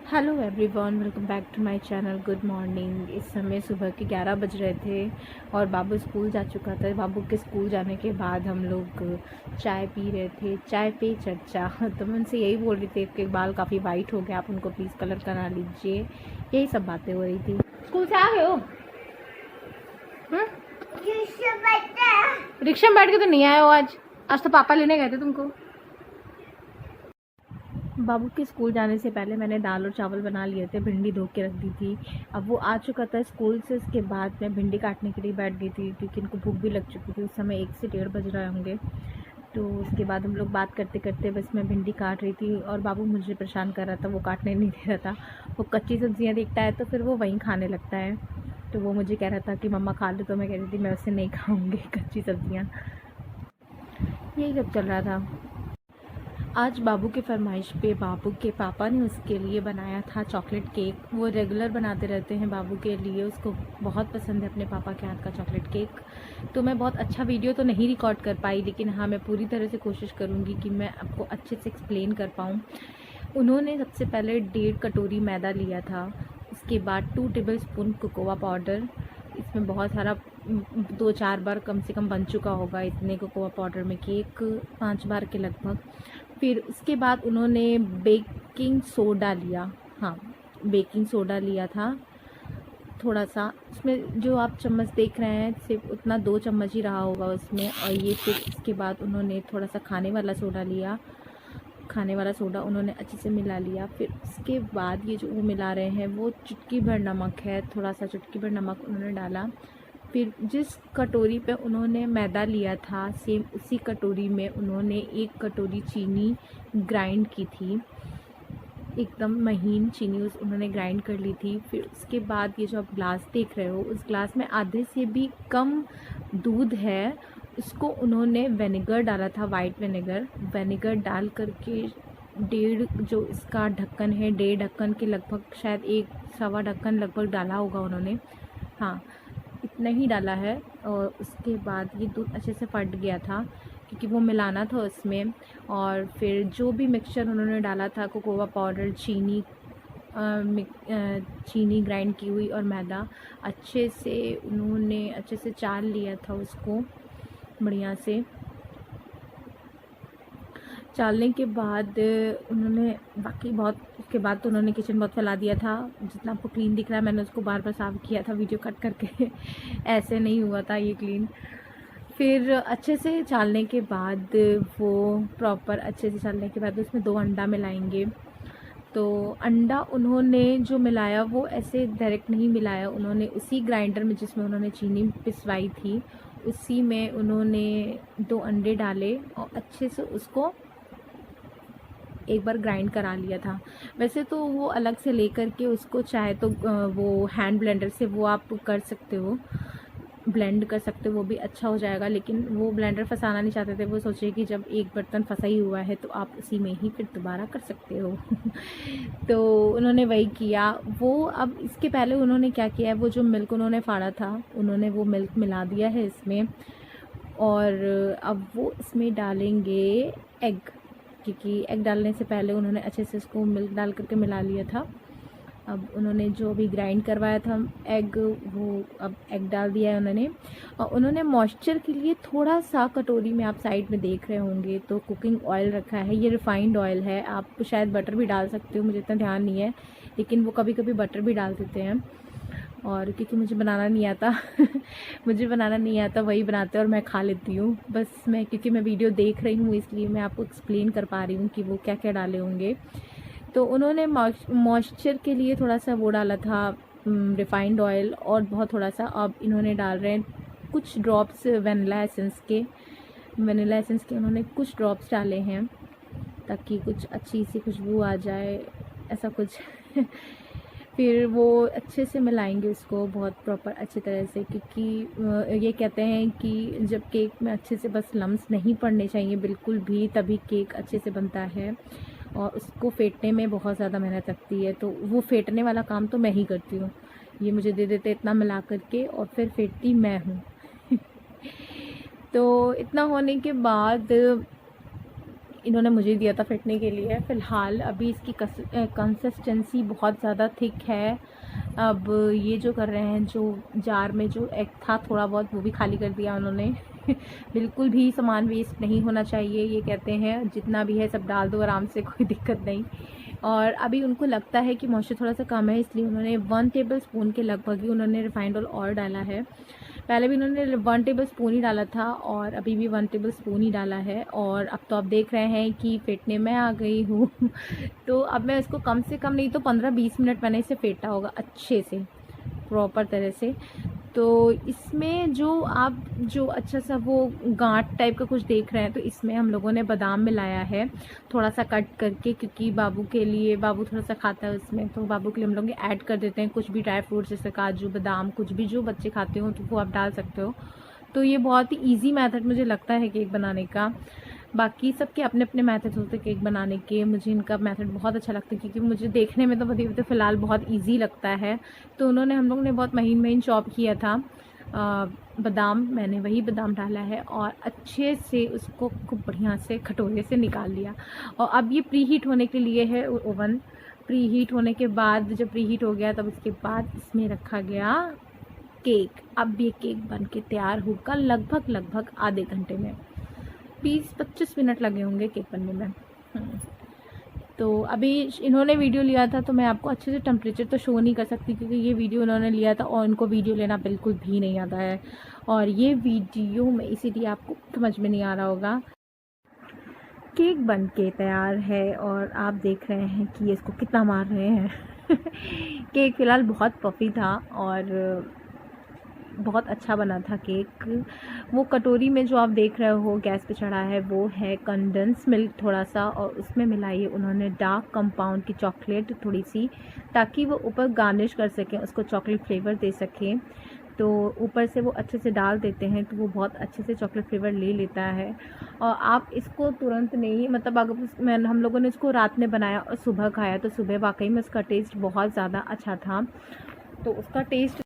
Hello everyone, welcome back to my channel. Good morning. इस समय सुबह के 11 बज रहे थे और बाबू स्कूल जा चुका था। बाबू के स्कूल जाने के बाद हम लोग चाय पी रहे थे। चाय पे चर्चा। तो मैं उनसे यही बोल रही थी कि बाल काफ़ी वाइट हो गया, आप उनको प्लीज़ कलर करा लीजिए। यही सब बातें हो रही थी। स्कूल से आ गए हो? रिक्शा में बैठ के तो नहीं आए हो आज? आज तो पापा लेने गए थे तुमको। बाबू के स्कूल जाने से पहले मैंने दाल और चावल बना लिए थे, भिंडी धो के रख दी थी। अब वो आ चुका था स्कूल से, उसके बाद मैं भिंडी काटने के लिए बैठ गई थी क्योंकि इनको भूख भी लग चुकी थी। उस समय 1 से 1:30 बज रहे होंगे। तो उसके बाद हम लोग बात करते करते बस मैं भिंडी काट रही थी और बाबू मुझे परेशान कर रहा था, वो काटने नहीं दे रहा था। वो कच्ची सब्जियाँ देखता है तो फिर वो वहीं खाने लगता है। तो वो मुझे कह रहा था कि मम्मा खा लो, तो मैं कह रही थी मैं उससे नहीं खाऊँगी कच्ची सब्जियाँ। यही सब चल रहा था। आज बाबू के फरमाइश पे बाबू के पापा ने उसके लिए बनाया था चॉकलेट केक। वो रेगुलर बनाते रहते हैं बाबू के लिए, उसको बहुत पसंद है अपने पापा के हाथ का चॉकलेट केक। तो मैं बहुत अच्छा वीडियो तो नहीं रिकॉर्ड कर पाई, लेकिन हाँ, मैं पूरी तरह से कोशिश करूँगी कि मैं आपको अच्छे से एक्सप्लेन कर पाऊँ। उन्होंने सबसे पहले 1.5 कटोरी मैदा लिया था। उसके बाद 2 टेबल स्पून कोकोआ पाउडर। इसमें बहुत सारा 2-4 बार कम से कम बन चुका होगा इतने कोकोआ पाउडर में केक, 5 बार के लगभग। फिर उसके बाद उन्होंने बेकिंग सोडा लिया। हाँ, बेकिंग सोडा लिया था थोड़ा सा। उसमें जो आप चम्मच देख रहे हैं सिर्फ उतना 2 चम्मच ही रहा होगा उसमें। और ये फिर उसके बाद उन्होंने थोड़ा सा खाने वाला सोडा लिया। खाने वाला सोडा उन्होंने अच्छे से मिला लिया। फिर उसके बाद ये जो वो मिला रहे हैं वो चुटकी भर नमक है, थोड़ा सा चुटकी भर नमक उन्होंने डाला। फिर जिस कटोरी पे उन्होंने मैदा लिया था, सेम उसी कटोरी में उन्होंने 1 कटोरी चीनी ग्राइंड की थी। एकदम महीन चीनी उन्होंने ग्राइंड कर ली थी। फिर उसके बाद ये जो आप ग्लास देख रहे हो, उस ग्लास में आधे से भी कम दूध है। उसको उन्होंने विनेगर डाला था, वाइट विनेगर। विनेगर डाल करके 1.5 जो इसका ढक्कन है, 1.5 ढक्कन के लगभग, शायद 1 सवा ढक्कन लगभग डाला होगा उन्होंने। हाँ, इतना ही डाला है। और उसके बाद ये दूध अच्छे से फट गया था क्योंकि वो मिलाना था उसमें। और फिर जो भी मिक्सचर उन्होंने डाला था, कोकोआ पाउडर, चीनी ग्राइंड की हुई और मैदा, अच्छे से चाल लिया था उसको बढ़िया से। चालने के बाद उन्होंने बाकी बहुत, उसके बाद तो उन्होंने किचन बहुत फैला दिया था। जितना आपको क्लीन दिख रहा है, मैंने उसको बार बार साफ़ किया था वीडियो कट करके ऐसे नहीं हुआ था ये क्लीन। फिर अच्छे से चालने के बाद, वो प्रॉपर अच्छे से चालने के बाद उसमें 2 अंडा मिलाएंगे। तो अंडा उन्होंने जो मिलाया वो ऐसे डायरेक्ट नहीं मिलाया, उन्होंने उसी ग्राइंडर में जिसमें उन्होंने चीनी पिसवाई थी, उसी में उन्होंने 2 अंडे डाले और अच्छे से उसको एक बार ग्राइंड करा लिया था। वैसे तो वो अलग से लेकर के उसको चाहे तो वो हैंड ब्लेंडर से वो आप कर सकते हो, ब्लेंड कर सकते हो, वो भी अच्छा हो जाएगा। लेकिन वो ब्लेंडर फंसाना नहीं चाहते थे, वो सोचे कि जब एक बर्तन फंसा ही हुआ है तो आप उसी में ही फिर दोबारा कर सकते हो तो उन्होंने वही किया। वो अब इसके पहले उन्होंने क्या किया है, वो जो मिल्क उन्होंने फाड़ा था, उन्होंने वो मिल्क मिला दिया है इसमें। और अब वो इसमें डालेंगे एग, क्योंकि एग डालने से पहले उन्होंने अच्छे से इसको मिल्क डाल करके मिला लिया था। अब उन्होंने जो भी ग्राइंड करवाया था एग, वो अब एग डाल दिया है उन्होंने। और उन्होंने मॉइस्चर के लिए थोड़ा सा कटोरी में, आप साइड में देख रहे होंगे तो कुकिंग ऑयल रखा है। ये रिफाइंड ऑयल है, आप शायद बटर भी डाल सकते हो, मुझे इतना ध्यान नहीं है, लेकिन वो कभी कभी बटर भी डाल देते हैं। और क्योंकि मुझे बनाना नहीं आता मुझे बनाना नहीं आता, वही बनाते हैं और मैं खा लेती हूँ बस। मैं क्योंकि मैं वीडियो देख रही हूँ इसलिए मैं आपको एक्सप्लेन कर पा रही हूँ कि वो क्या क्या डाले होंगे। तो उन्होंने मॉइस्चर के लिए थोड़ा सा वो डाला था, रिफाइंड ऑयल, और बहुत थोड़ा सा अब इन्होंने डाल रहे हैं कुछ ड्रॉप्स वनीला एसेंस के उन्होंने कुछ ड्रॉप्स डाले हैं ताकि कुछ अच्छी सी खुशबू आ जाए, ऐसा कुछ फिर वो अच्छे से मिलाएंगे उसको बहुत प्रॉपर अच्छी तरह से, क्योंकि ये कहते हैं कि जब केक में अच्छे से बस लम्स नहीं पड़ने चाहिए बिल्कुल भी, तभी केक अच्छे से बनता है। और उसको फेंटने में बहुत ज़्यादा मेहनत लगती है, तो वो फेंटने वाला काम तो मैं ही करती हूँ। ये मुझे दे देते इतना मिला करके और फिर फेंटती मैं हूँ तो इतना होने के बाद इन्होंने मुझे दिया था फेंटने के लिए। फ़िलहाल अभी इसकी कंसिस्टेंसी बहुत ज़्यादा थिक है। अब ये जो कर रहे हैं, जो जार में जो एग था थोड़ा बहुत वो भी खाली कर दिया उन्होंने। बिल्कुल भी सामान वेस्ट नहीं होना चाहिए, ये कहते हैं जितना भी है सब डाल दो आराम से, कोई दिक्कत नहीं। और अभी उनको लगता है कि मॉइस्चर थोड़ा सा कम है, इसलिए उन्होंने 1 टेबल स्पून के लगभग ही उन्होंने रिफाइंड ऑयल और डाला है। पहले भी उन्होंने 1 टेबल स्पून ही डाला था और अभी भी 1 टेबल स्पून ही डाला है। और अब तो आप देख रहे हैं कि फेंटने में आ गई हूँ। तो अब मैं इसको कम से कम नहीं तो 15-20 मिनट मैंने इसे फेंटा होगा अच्छे से, प्रॉपर तरह से। तो इसमें जो अच्छा सा वो गांठ टाइप का कुछ देख रहे हैं, तो इसमें हम लोगों ने बादाम मिलाया है थोड़ा सा कट करके, क्योंकि बाबू के लिए, बाबू थोड़ा सा खाता है उसमें, तो बाबू के लिए हम लोग ऐड कर देते हैं कुछ भी ड्राई फ्रूट्स, जैसे काजू बादाम, कुछ भी जो बच्चे खाते हो तो वो आप डाल सकते हो। तो ये बहुत ही ईजी मेथड मुझे लगता है केक बनाने का। बाकी सबके अपने अपने मेथड होते हैं केक बनाने के, मुझे इनका मेथड बहुत अच्छा लगता है क्योंकि मुझे देखने में तो फ़िलहाल बहुत इजी लगता है। तो उन्होंने, हम लोग ने बहुत महीन महीन चॉप किया था बादाम, मैंने वही बादाम डाला है और अच्छे से उसको खूब बढ़िया से कटोरे से निकाल लिया। और अब ये प्री हीट होने के लिए है ओवन। प्री हीट होने के बाद, जब प्री हीट हो गया तब उसके बाद इसमें रखा गया केक। अब ये केक बन के तैयार होगा लगभग आधे घंटे में, 20-25 मिनट लगे होंगे केक बनने में। तो अभी इन्होंने वीडियो लिया था तो मैं आपको अच्छे से टेम्परेचर तो शो नहीं कर सकती क्योंकि ये वीडियो इन्होंने लिया था और इनको वीडियो लेना बिल्कुल भी नहीं आता है, और ये वीडियो में इसीलिए आपको समझ में नहीं आ रहा होगा। केक बन के तैयार है और आप देख रहे हैं कि ये इसको कितना मार रहे हैं। केक फ़िलहाल बहुत पफी था और बहुत अच्छा बना था केक। वो कटोरी में जो आप देख रहे हो गैस पे चढ़ा है वो है कंडेंस मिल्क थोड़ा सा, और उसमें मिलाई है उन्होंने डार्क कंपाउंड की चॉकलेट थोड़ी सी, ताकि वो ऊपर गार्निश कर सकें, उसको चॉकलेट फ्लेवर दे सकें। तो ऊपर से वो अच्छे से डाल देते हैं तो वो बहुत अच्छे से चॉकलेट फ्लेवर ले लेता है। और आप इसको तुरंत नहीं, मतलब अगर हम लोगों ने इसको रात में बनाया और सुबह खाया तो सुबह वाकई में उसका टेस्ट बहुत ज़्यादा अच्छा था। तो उसका टेस्ट